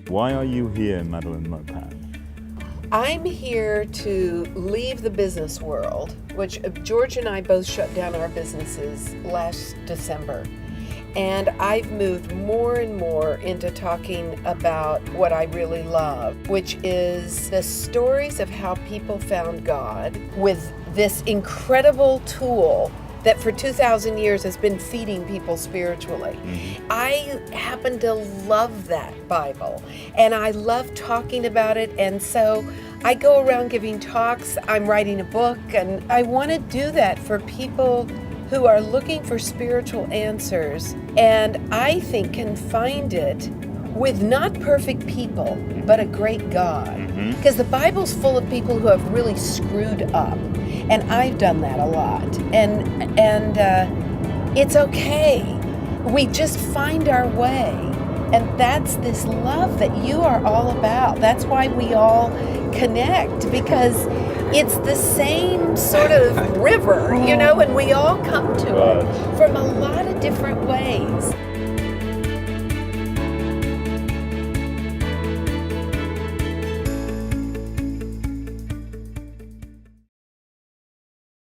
Why are you here, Madelon Maupin? I'm here to leave the business world, which George and I both shut down our businesses last December. And I've moved more and more into talking about what I really love, which is the stories of how people found God with this incredible tool that for 2,000 years has been feeding people spiritually. I happen to love that Bible, and I love talking about it, and so I go around giving talks. I'm writing a book, and I want to do that for people who are looking for spiritual answers, and I think can find it with not perfect people, but a great God. Because the Bible's full of people who have really screwed up, and I've done that a lot. And it's okay. We just find our way, and that's this love that you are all about. That's why we all connect, because it's the same sort of river, and we all come to it from a lot of different ways.